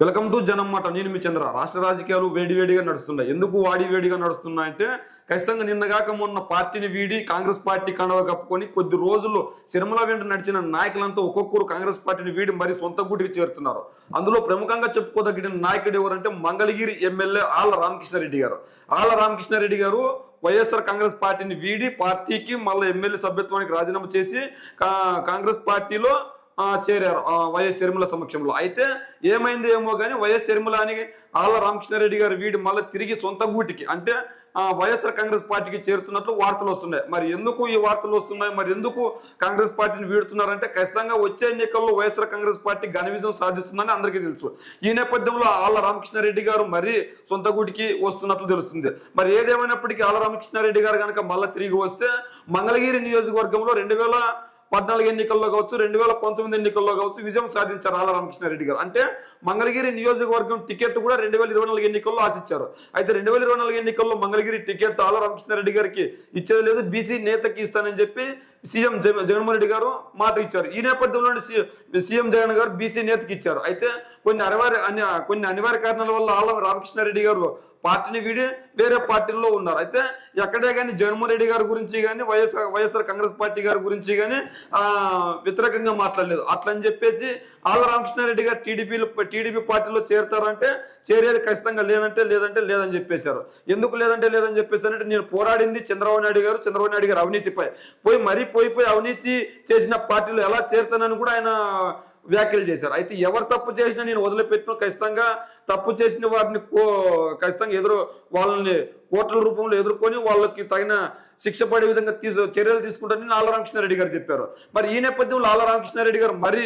Welcome to జనమాట. నేను మీ చంద్ర. రాష్ట్ర రాజకీయాలు వేడివేడిగా నడుస్తున్నాయి. ఎందుకు వేడిగా నడుస్తున్నాయంటే ఖచ్చితంగా నిన్నగాక మొన్న పార్టీని వీడి కాంగ్రెస్ పార్టీ కండవ కప్పుకొని కొద్ది రోజుల్లో సిరిమల వెంట నడిచిన నాయకులంతా ఒక్కొక్కరు కాంగ్రెస్ పార్టీని వీడి మరి సొంత గూటికి చేరుతున్నారు. అందులో ప్రముఖంగా చెప్పుకోదగిన నాయకుడు ఎవరంటే మంగళగిరి ఎమ్మెల్యే ఆళ్ల రామకృష్ణారెడ్డి గారు. ఆళ్ల రామకృష్ణారెడ్డి గారు వైఎస్ఆర్ కాంగ్రెస్ పార్టీని వీడి పార్టీకి మళ్ళీ ఎమ్మెల్యే సభ్యత్వానికి రాజీనామా చేసి కాంగ్రెస్ పార్టీలో చేరారు వైఎస్ షర్మిల సమక్షంలో. అయితే ఏమైంది ఏమో కానీ వైఎస్ షర్మిల అని ఆళ్ల రామకృష్ణారెడ్డి గారు వీడి మళ్ళీ తిరిగి సొంత గూటికి అంటే వైఎస్ఆర్ కాంగ్రెస్ పార్టీకి చేరుతున్నట్లు వార్తలు వస్తున్నాయి. మరి ఎందుకు ఈ వార్తలు వస్తున్నాయి, మరి ఎందుకు కాంగ్రెస్ పార్టీని వీడుతున్నారంటే ఖచ్చితంగా వచ్చే ఎన్నికల్లో వైఎస్ఆర్ కాంగ్రెస్ పార్టీ ఘన విజయం సాధిస్తుందని అందరికీ తెలుసు. ఈ నేపథ్యంలో ఆళ్ల రామకృష్ణారెడ్డి గారు మరీ సొంత గూటికి వస్తున్నట్లు తెలుస్తుంది. మరి ఏదేమైనప్పటికీ ఆళ్ల రామకృష్ణారెడ్డి గారు కనుక మళ్ళీ తిరిగి వస్తే మంగళగిరి నియోజకవర్గంలో 2014 ఎన్నికల్లో కావచ్చు, 2019 ఎన్నికల్లో కావచ్చు విజయం సాధించారు ఆళ్ల రామకృష్ణారెడ్డి గారు. అంటే మంగళగిరి నియోజకవర్గం టికెట్ కూడా 2024 ఎన్నికల్లో ఆశించారు. అయితే 2024 ఎన్నికల్లో మంగళగిరి టికెట్ ఆళ్ల రామకృష్ణారెడ్డి గారికి ఇచ్చేది లేదు, బీసీ నేతకి ఇస్తానని చెప్పి సీఎం జగన్మోహన్ రెడ్డి గారు మాట ఇచ్చారు. ఈ నేపథ్యంలో సీఎం జగన్ గారు బీసీ నేతకి ఇచ్చారు. అయితే కొన్ని అనివార్య కారణాల వల్ల ఆళ్ల రామకృష్ణారెడ్డి గారు పార్టీని వీడి వేరే పార్టీల్లో ఉన్నారు. అయితే ఎక్కడే కానీ జగన్మోహన్ రెడ్డి గారి గురించి కానీ వైఎస్ఆర్ కాంగ్రెస్ పార్టీ గారి గురించి కానీ వ్యతిరేకంగా మాట్లాడలేదు. అట్లని చెప్పేసి ఆళ్ల రామకృష్ణారెడ్డి గారు టీడీపీ పార్టీలో చేరుతారంటే చేరేది ఖచ్చితంగా లేదంటే లేదని చెప్పేశారు. ఎందుకు లేదని చెప్పేశారంటే నేను పోరాడింది చంద్రబాబు నాయుడు గారు అవినీతిపై పోయి అవినీతి చేసిన పార్టీలో ఎలా చేరుతానని కూడా ఆయన వ్యాఖ్యలు చేశారు. అయితే ఎవరు తప్పు చేసినా నేను వదిలిపెట్టిన ఖచ్చితంగా తప్పు చేసిన వారిని ఖచ్చితంగా వాళ్ళని కోట్ల రూపంలో ఎదుర్కొని వాళ్ళకి తగిన శిక్ష పడే విధంగా చర్యలు తీసుకుంటారని ఆళ్ల రామకృష్ణారెడ్డి గారు చెప్పారు. మరి ఈ నేపథ్యంలో ఆళ్ల రామకృష్ణారెడ్డి గారు మరి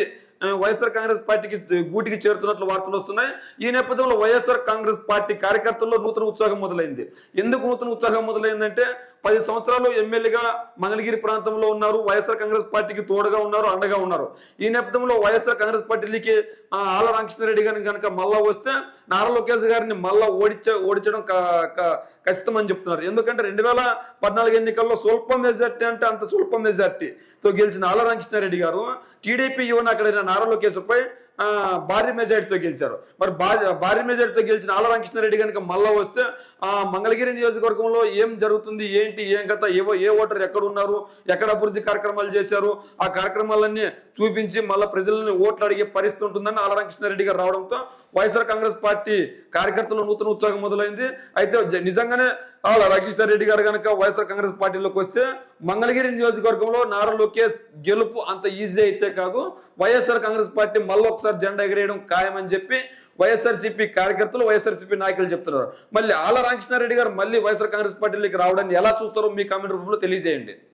వైఎస్ఆర్ కాంగ్రెస్ పార్టీకి గూటికి చేరుతున్నట్లు వార్తలు వస్తున్నాయి. ఈ నేపథ్యంలో వైఎస్ఆర్ కాంగ్రెస్ పార్టీ కార్యకర్తల్లో నూతన ఉత్సాహం మొదలైంది. ఎందుకు నూతన ఉత్సాహం మొదలైందంటే 10 సంవత్సరాలు ఎమ్మెల్యేగా మంగళగిరి ప్రాంతంలో ఉన్నారు, వైఎస్ఆర్ కాంగ్రెస్ పార్టీకి తోడుగా ఉన్నారు, అండగా ఉన్నారు. ఈ నేపథ్యంలో వైఎస్ఆర్ కాంగ్రెస్ పార్టీకి ఆళ్ల రామకృష్ణారెడ్డి గారిని కనుక మళ్ళా వస్తే నారా లోకేష్ గారిని మళ్ళా ఓడించడం ఖచ్చితం అని చెప్తున్నారు. ఎందుకంటే 2014 ఎన్నికల్లో స్వల్ప మెజార్టీ అంటే అంత స్వల్ప మెజార్టీతో గెలిచిన ఆళ్ల రామకృష్ణారెడ్డి గారు టీడీపీ యువన అక్కడ నారా లోకేష్ పై భారీ మెజార్టీతో గెలిచారు. మరి భారీ మెజార్టీతో గెలిచిన ఆళ్ల రామకృష్ణారెడ్డి కనుక మళ్ళా వస్తే మంగళగిరి నియోజకవర్గంలో ఏం జరుగుతుంది, ఏం కథ, ఏ ఓటర్ ఎక్కడ ఉన్నారు, ఎక్కడ అభివృద్ధి కార్యక్రమాలు చేశారు, ఆ కార్యక్రమాలన్నీ చూపించి మళ్ళీ ప్రజలను ఓట్లు అడిగే పరిస్థితి ఉంటుందని ఆళ్ల రామకృష్ణారెడ్డి గారు రావడంతో వైఎస్ఆర్ కాంగ్రెస్ పార్టీ కార్యకర్తలు నూతన ఉత్సాహం మొదలైంది. అయితే నిజంగానే ఆళ్ల రామకృష్ణారెడ్డి గారు కనుక వైఎస్ఆర్ కాంగ్రెస్ పార్టీలోకి వస్తే మంగళగిరి నియోజకవర్గంలో నారా లోకేష్ గెలుపు అంత ఈజీ అయితే కాదు, వైఎస్ఆర్ కాంగ్రెస్ పార్టీ మళ్ళీ ఒకసారి జెండా ఎగరేయడం ఖాయమని చెప్పి వైఎస్ఆర్సీపీ కార్యకర్తలు, వైఎస్ఆర్సీపీ నాయకులు చెప్తున్నారు. మళ్ళీ ఆళ్ల రామకృష్ణారెడ్డి గారు మళ్ళీ వైఎస్ఆర్ కాంగ్రెస్ పార్టీలోకి రావడాన్ని ఎలా చూస్తారో మీ కామెంట్ రూపంలో తెలియజేయండి.